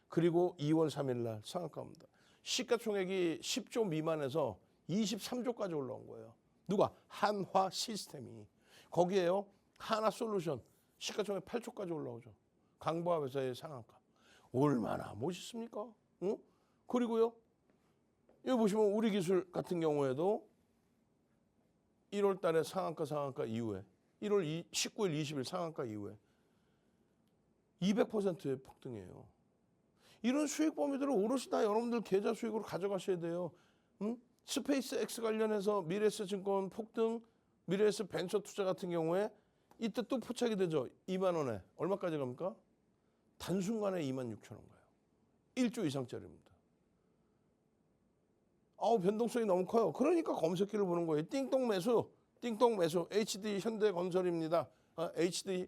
S1: 그리고 2월 3일 날 상한가입니다. 시가총액이 10조 미만에서 23조까지 올라온 거예요. 누가? 한화 시스템이. 거기에요. 하나솔루션. 시가총액 8조까지 올라오죠. 강보합 회사의 상한가. 얼마나 멋있습니까? 그리고요. 여기 보시면 우리 기술 같은 경우에도 1월 달에 상한가 이후에 1월 19일, 20일 상한가 이후에 200%의 폭등이에요. 이런 수익 범위들을 오롯이 다 여러분들 계좌 수익으로 가져가셔야 돼요. 스페이스 X 관련해서 미래에셋 증권 폭등, 미래에셋 벤처 투자 같은 경우에 이때 또 포착이 되죠. 2만 원에. 얼마까지 갑니까? 단순간에 2만 6천 원 가요. 1조 이상짜리입니다. 변동성이 너무 커요. 그러니까 검색기를 보는 거예요. 띵동 매수. HD 현대건설입니다. HD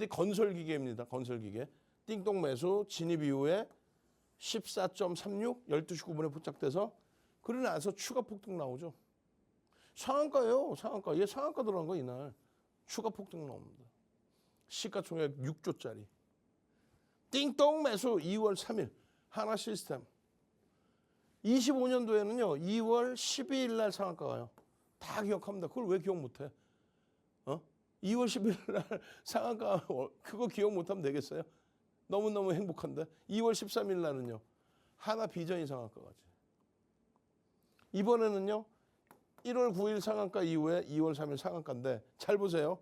S1: 건설기계입니다. 건설기계. 띵동 매수 진입 이후에 14.36, 12시 9분에 포착돼서 그러고 나서 추가 폭등 나오죠. 상한가예요. 상한가. 얘 상한가 들어간 거 이날. 추가 폭등 나옵니다. 시가총액 6조짜리. 띵동 매수 2월 3일 하나 시스템. 25년도에는요. 2월 12일 날 상한가 가요. 다 기억합니다. 그걸 왜 기억 못해? 2월 11일 날 상한가 그거 기억 못하면 되겠어요? 너무너무 행복한데. 2월 13일 날은요. 하나 비전이 상한가 가지. 이번에는요. 1월 9일 상한가 이후에 2월 3일 상한가인데 잘 보세요.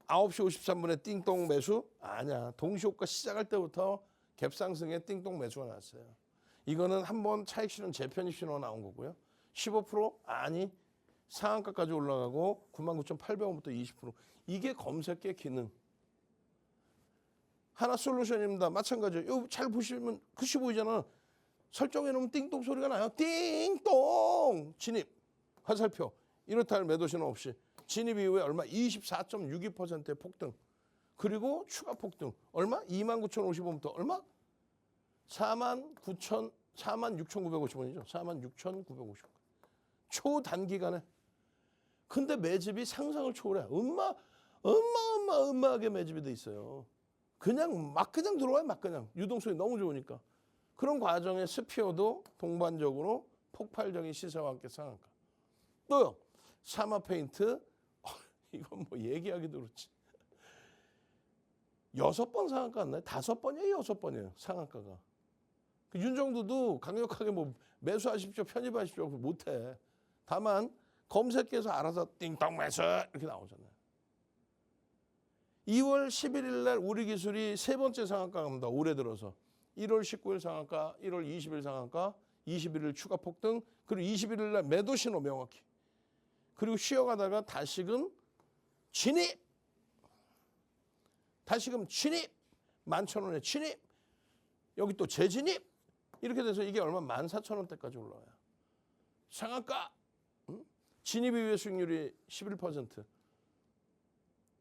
S1: 9시 53분에 띵동 매수? 아니야. 동시효과 시작할 때부터 갭상승에 띵동 매수가 났어요. 이거는 한번 차익 실현 재편입 신호가 나온 거고요. 15%? 아니. 상한가까지 올라가고 99,800원부터 20%. 이게 검색계 기능. 하나솔루션입니다. 마찬가지예요. 이거 잘 보시면 글씨 보이잖아. 설정해 놓으면 띵동 소리가 나요. 띵동! 진입. 화살표. 이렇다 할 매도 신호 없이. 진입 이후에 얼마? 24.62%의 폭등. 그리고 추가 폭등. 얼마? 29,050원부터 얼마? 49,000 46,950원이죠. 46,950원. 초단기간에. 근데 매집이 상상을 초월해. 엄마하게 매집이 돼 있어요. 그냥 들어와요. 막 그냥. 유동성이 너무 좋으니까. 그런 과정에 스피어도 동반적으로 폭발적인 시세와 함께 상한가. 또요. 사마페인트. 이건 뭐 얘기하기도 그렇지. 6번 상한가 안 나요? 5번이에요, 6번이에요. 상한가가. 그 윤정두도 강력하게 뭐 매수하십시오, 편입하십시오 못해. 다만 검색해서 알아서 띵동 매수 이렇게 나오잖아요. 2월 11일 날 우리 기술이 세 번째 상한가 갑니다. 올해 들어서. 1월 19일 상한가, 1월 20일 상한가, 21일 추가 폭등, 그리고 21일 날 매도 신호 명확히. 그리고 쉬어가다가 다시금 진입! 다시금 진입! 11,000원에 진입! 여기 또 재진입! 이렇게 돼서 이게 얼마? 14,000원대까지 올라와요. 상한가! 진입 이후의 수익률이 11%.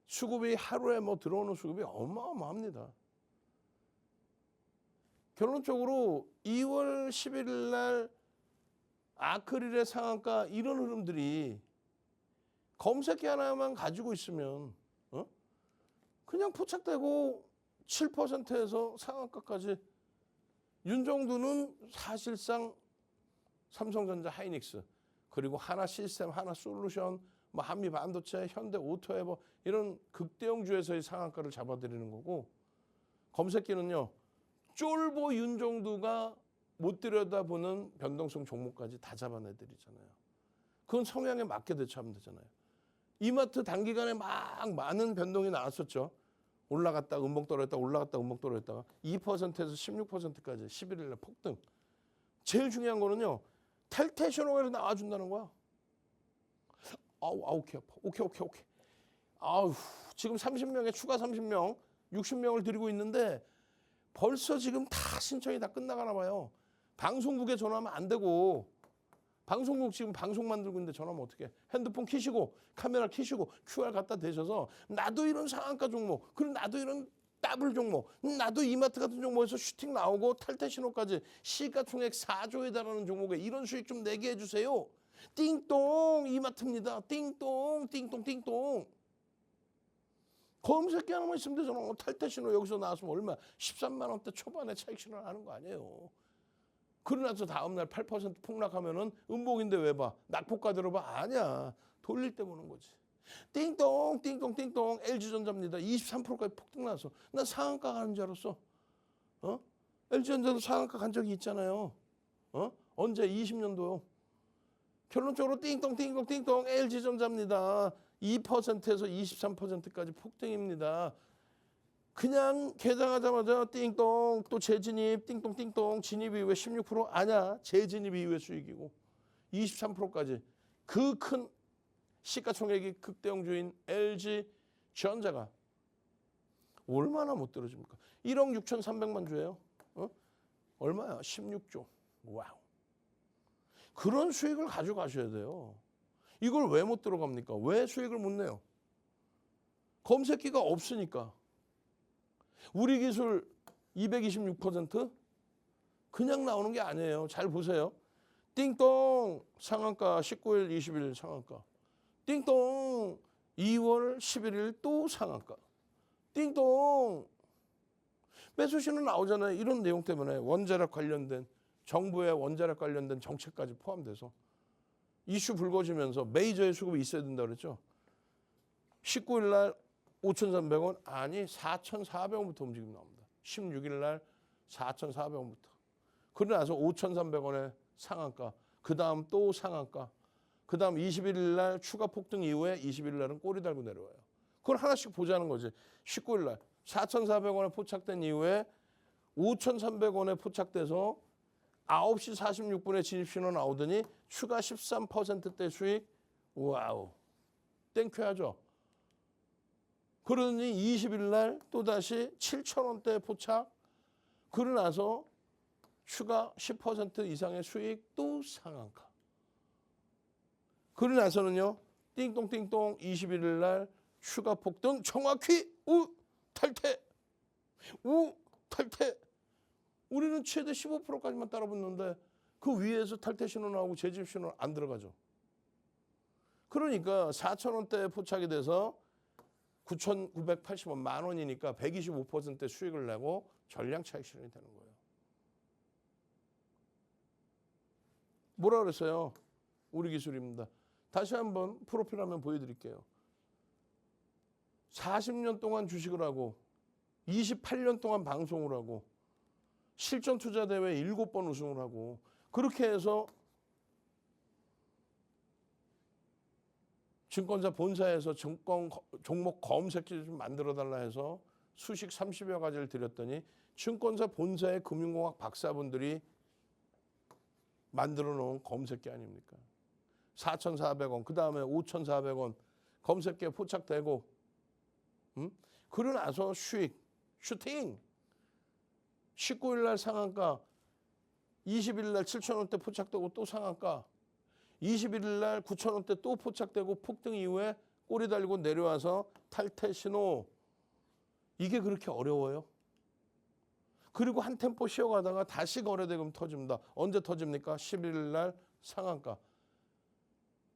S1: 수급이 하루에 뭐 들어오는 수급이 어마어마합니다. 결론적으로 2월 11일 날 아크릴의 상한가 이런 흐름들이 검색기 하나만 가지고 있으면 그냥 포착되고 7%에서 상한가까지. 윤정두는 사실상 삼성전자 하이닉스 그리고 하나 시스템, 하나 솔루션, 뭐 한미 반도체, 현대 오토에버 이런 극대형주에서의 상한가를 잡아드리는 거고, 검색기는요 쫄보 윤정두가 못 들여다보는 변동성 종목까지 다 잡아내드리잖아요. 그건 성향에 맞게 대처하면 되잖아요. 이마트 단기간에 막 많은 변동이 나왔었죠. 올라갔다 음봉 떨어졌다 올라갔다 음봉 떨어졌다가 2%에서 16%까지 11일 날 폭등. 제일 중요한 거는요 탈퇴 신호가 나와준다는 거야. 아우 귀 아파. 오케이. 아우 지금 30명에 추가 30명 60명을 드리고 있는데 벌써 지금 다 신청이 다 끝나가나 봐요. 방송국에 전화하면 안 되고, 방송국 지금 방송 만들고 있는데 전화하면 어떡해. 핸드폰 켜시고 카메라 켜시고 QR 갖다 대셔서 나도 이런 상한가 종목, 그리고 나도 이런 더블 종목, 나도 이마트 같은 종목에서 슈팅 나오고 탈퇴 신호까지 시가총액 4조에 달하는 종목에 이런 수익 좀 내게 해주세요. 띵동 이마트입니다. 띵동. 검색기 하나만 있으면 되잖아. 탈퇴 신호 여기서 나왔으면 얼마? 13만 원대 초반에 차익 신호를 하는 거 아니에요. 그러나서 다음날 8% 폭락하면은 음봉인데 왜 봐? 낙폭가 들어봐? 아니야. 돌릴 때 보는 거지. 띵동 LG전자입니다. 23%까지 폭등 나서 나 상한가 가는 줄 알았어. LG전자도 상한가 간 적이 있잖아요. 언제? 20년도요. 결론적으로 띵동 LG전자입니다. 2%에서 23%까지 폭등입니다. 그냥 개장하자마자 띵동 또 재진입 띵동 진입 이후에 16% 아니야. 재진입 이후에 수익이고 23%까지 그 큰 시가총액이 극대형주인 LG전자가 얼마나 못 들어줍니까? 1억 6,300만 주예요. 얼마야? 16조. 와우. 그런 수익을 가져가셔야 돼요. 이걸 왜 못 들어갑니까? 왜 수익을 못 내요? 검색기가 없으니까. 우리 기술 226% 그냥 나오는 게 아니에요. 잘 보세요. 띵동 상한가 19일 20일 상한가. 띵동 2월 11일 또 상한가. 띵동 매수신호 나오잖아요. 이런 내용 때문에 원자력 관련된 정부의 원자력 관련된 정책까지 포함돼서 이슈 불거지면서 메이저의 수급이 있어야 된다고 그랬죠. 19일 날 5,300원 아니 4,400원부터 움직임 나옵니다. 16일 날 4,400원부터. 그러고 나서 5,300원의 상한가. 그 다음 또 상한가. 그 다음 21일 날 추가 폭등 이후에 21일 날은 꼬리 달고 내려와요. 그걸 하나씩 보자는 거지. 19일 날 4,400원에 포착된 이후에 5,300원에 포착돼서 9시 46분에 진입신호 나오더니 추가 13%대 수익. 와우. 땡큐하죠. 그러더니 20일 날 또다시 7,000원대 포착. 그러고 나서 추가 10% 이상의 수익 또 상한가. 그러고 나서는요. 띵동 21일 날 추가 폭등 정확히 탈퇴. 우리는 최대 15%까지만 따라붙는데 그 위에서 탈퇴 신호 나오고 재집 신호 안 들어가죠. 그러니까 4,000원대에 포착이 돼서 9,980원, 만 원이니까 125% 수익을 내고 전량 차익 실현이 되는 거예요. 뭐라 그랬어요? 우리 기술입니다. 다시 한번 프로필 화면 보여드릴게요. 40년 동안 주식을 하고 28년 동안 방송을 하고 실전투자대회 7번 우승을 하고 그렇게 해서 증권사 본사에서 증권 종목 검색지 좀 만들어달라 해서 수식 30여 가지를 드렸더니 증권사 본사의 금융공학 박사분들이 만들어 놓은 검색기 아닙니까? 4,400원, 그 다음에 5,400원 검색기에 포착되고 그러고 나서 슈팅 19일 날 상한가 20일 날 7,000원대 포착되고 또 상한가 21일 날 9,000원대 또 포착되고 폭등 이후에 꼬리 달고 내려와서 탈퇴 신호. 이게 그렇게 어려워요? 그리고 한 템포 쉬어가다가 다시 거래대금 터집니다. 언제 터집니까? 11일 날 상한가.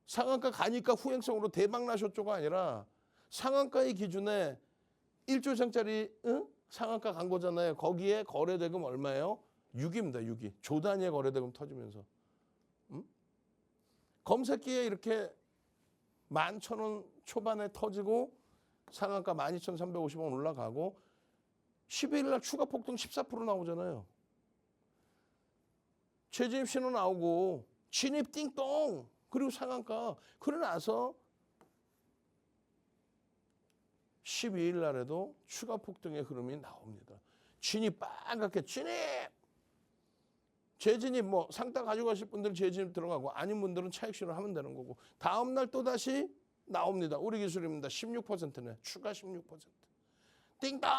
S1: 상한가 가니까 후행성으로 대박 나셨죠가 아니라 상한가의 기준에 1조 이상짜리 상한가 간 거잖아요. 거기에 거래대금 얼마예요? 6입니다. 6이. 조 단위의 거래대금 터지면서. 검색기에 이렇게 11,000원 초반에 터지고 상한가 12,350원 올라가고 12일 날 추가 폭등 14% 나오잖아요. 재진입 신호 나오고 진입 띵동 그리고 상한가. 그러고 나서 12일 날에도 추가 폭등의 흐름이 나옵니다. 진입 빨갛게 진입! 재진입 뭐 상따 가져가실 분들은 재진입 들어가고 아닌 분들은 차익 실현 하면 되는 거고 다음 날 또 다시 나옵니다. 우리 기술입니다. 16%네. 추가 16%. 띵동!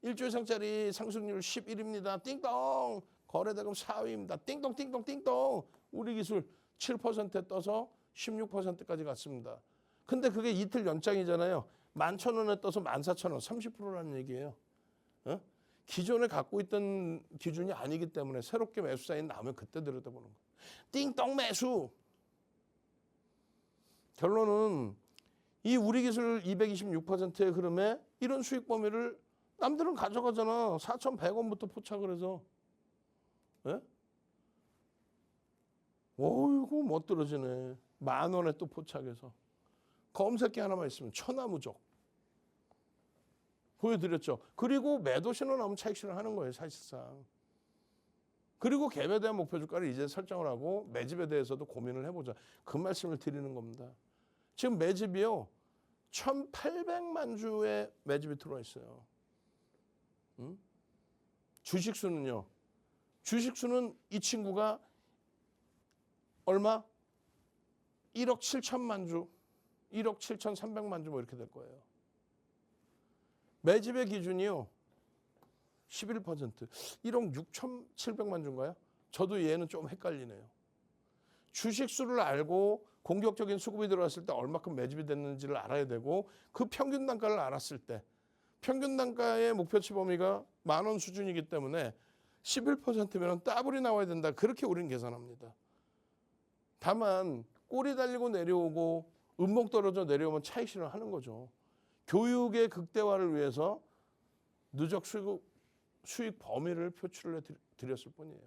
S1: 1조 이상짜리 상승률 11입니다. 띵동! 거래대금 4위입니다. 띵동 띵동 띵동! 우리 기술 7%에 떠서 16%까지 갔습니다. 근데 그게 이틀 연장이잖아요. 11,000원에 떠서 14,000원, 30%라는 얘기예요. 기존에 갖고 있던 기준이 아니기 때문에 새롭게 매수 사인 나오면 그때 들여다보는 거예요. 띵동 매수. 결론은 이 우리 기술 226%의 흐름에 이런 수익 범위를 남들은 가져가잖아. 4,100원부터 포착을 해서. 예? 어이구 멋들어지네. 10,000원에 또 포착해서. 검색기 하나만 있으면 천하무적. 보여드렸죠. 그리고 매도 신호 나오면 차익 실현 하는 거예요. 사실상. 그리고 갭에 대한 목표 주가를 이제 설정을 하고 매집에 대해서도 고민을 해보자. 그 말씀을 드리는 겁니다. 지금 매집이요. 1,800만 주의 매집이 들어와 있어요. 주식수는요. 주식수는 이 친구가 얼마? 1억 7천만 주, 1억 7,300만 주 뭐 이렇게 될 거예요. 매집의 기준이요. 11%. 1억 6,700만 주인가요? 저도 얘는 좀 헷갈리네요. 주식수를 알고 공격적인 수급이 들어왔을 때 얼마큼 매집이 됐는지를 알아야 되고 그 평균 단가를 알았을 때 평균 단가의 목표치 범위가 10,000원 수준이기 때문에 11%면 더블이 나와야 된다. 그렇게 우리는 계산합니다. 다만 꼬리 달리고 내려오고 음목 떨어져 내려오면 차익 실현하는 거죠. 교육의 극대화를 위해서 누적 수익 범위를 표출을 해드렸을 뿐이에요.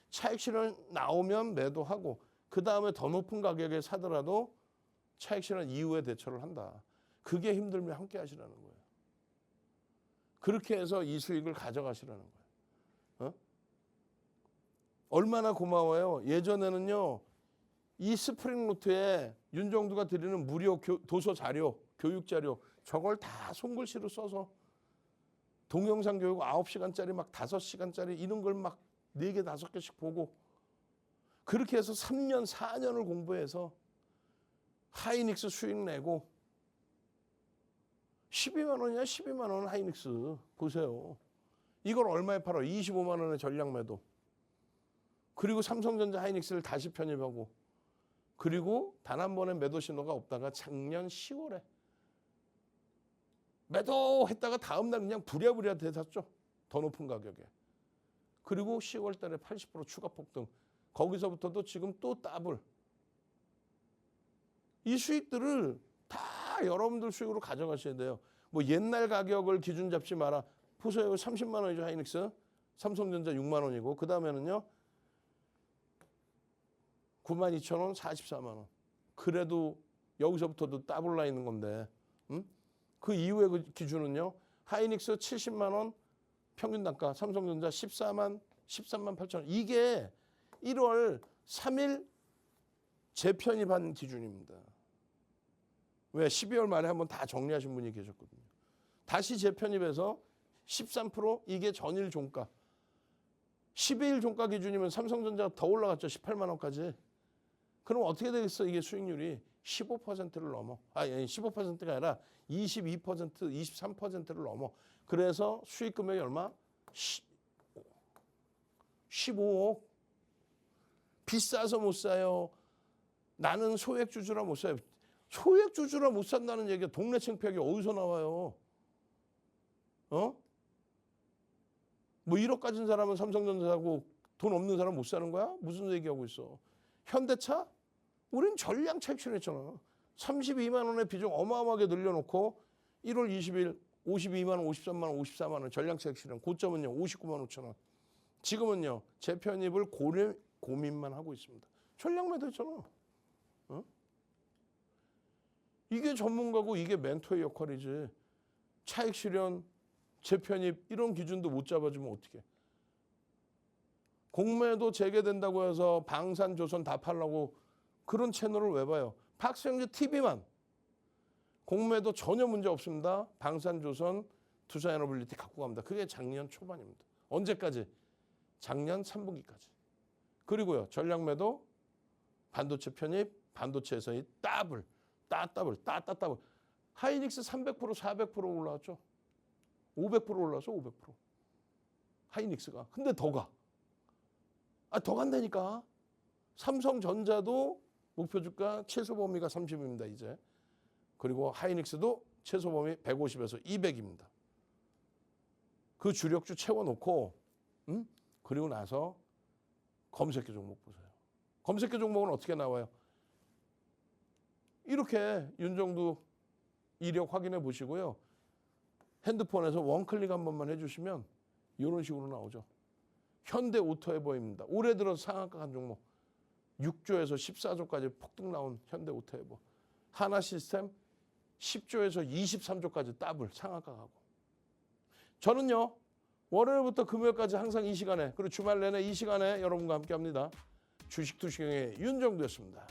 S1: 차익 실현 나오면 매도하고 그 다음에 더 높은 가격에 사더라도 차익 실현 이후에 대처를 한다. 그게 힘들면 함께 하시라는 거예요. 그렇게 해서 이 수익을 가져가시라는 거예요. 얼마나 고마워요. 예전에는요. 이 스프링 노트에 윤정두가 드리는 무료 도서 자료, 교육 자료 저걸 다 손글씨로 써서 동영상 교육 9시간짜리 막 5시간짜리 이런 걸 막 4개, 5개씩 보고 그렇게 해서 3년, 4년을 공부해서 하이닉스 수익 내고 12만 원이야 12만 원 하이닉스 보세요. 이걸 얼마에 팔아? 25만 원에 전량 매도. 그리고 삼성전자 하이닉스를 다시 편입하고 그리고 단 한 번의 매도 신호가 없다가 작년 10월에 매도했다가 다음 날 그냥 부랴부랴 대샀죠. 더 높은 가격에. 그리고 10월 달에 80% 추가 폭등. 거기서부터도 지금 또 더블. 이 수익들을 다 여러분들 수익으로 가져가셔야 돼요. 뭐 옛날 가격을 기준 잡지 마라. 보세요. 30만 원이죠. 하이닉스. 삼성전자 6만 원이고 그 다음에는요. 92,000원, 44만 원. 그래도 여기서부터도 더블 나 있는 건데. 그 이후의 그 기준은요. 하이닉스 70만 원 평균 단가, 삼성전자 13만 8천 원. 이게 1월 3일 재편입한 기준입니다. 왜? 12월 말에 한번 다 정리하신 분이 계셨거든요. 다시 재편입해서 13% 이게 전일 종가. 12일 종가 기준이면 삼성전자가 더 올라갔죠. 18만 원까지. 그럼 어떻게 되겠어? 이게 수익률이 15%를 넘어. 아니 15%가 아니라 22%, 23%를 넘어. 그래서 수익 금액이 얼마? 15억. 비싸서 못 사요. 나는 소액주주라 못 사요. 소액주주라 못 산다는 얘기가 동네 창피하게 어디서 나와요? 어? 뭐 1억 가진 사람은 삼성전자 사고 돈 없는 사람 못 사는 거야? 무슨 얘기하고 있어? 현대차? 우린 전량 채취했잖아. 32만 원의 비중 어마어마하게 늘려놓고 1월 20일 52만 원, 53만 원, 54만 원 전량 채취는 고점은요 59만 5천 원. 지금은요 재편입을 고민만 하고 있습니다. 전량 매도했잖아. 어? 이게 전문가고 이게 멘토의 역할이지. 차익 실현, 재편입 이런 기준도 못 잡아주면 어떡해. 공매도 재개된다고 해서 방산, 조선 다 팔라고 그런 채널을 왜 봐요? 박스형제 TV만. 공매도 전혀 문제 없습니다. 방산, 조선, 투자에너빌리티 갖고 갑니다. 그게 작년 초반입니다. 언제까지? 작년 3분기까지. 그리고요. 전략 매도, 반도체 편입, 반도체에서의 더블. 하이닉스 300%, 400% 올라왔죠. 500% 올라서 500%. 하이닉스가. 근데 더 가. 더 간다니까. 삼성전자도 목표 주가 최소 범위가 30입니다, 이제. 그리고 하이닉스도 최소 범위 150에서 200입니다. 그 주력주 채워놓고, 그리고 나서 검색계 종목 보세요. 검색계 종목은 어떻게 나와요? 이렇게 윤정두 이력 확인해 보시고요. 핸드폰에서 원클릭 한 번만 해주시면 이런 식으로 나오죠. 현대오토에버입니다. 올해 들어서 상한가 간 종목 6조에서 14조까지 폭등 나온 현대오토에버. 하나시스템 10조에서 23조까지 더블 상한가 가고. 저는요. 월요일부터 금요일까지 항상 이 시간에 그리고 주말 내내 이 시간에 여러분과 함께합니다. 주식 투시경의 윤정두였습니다.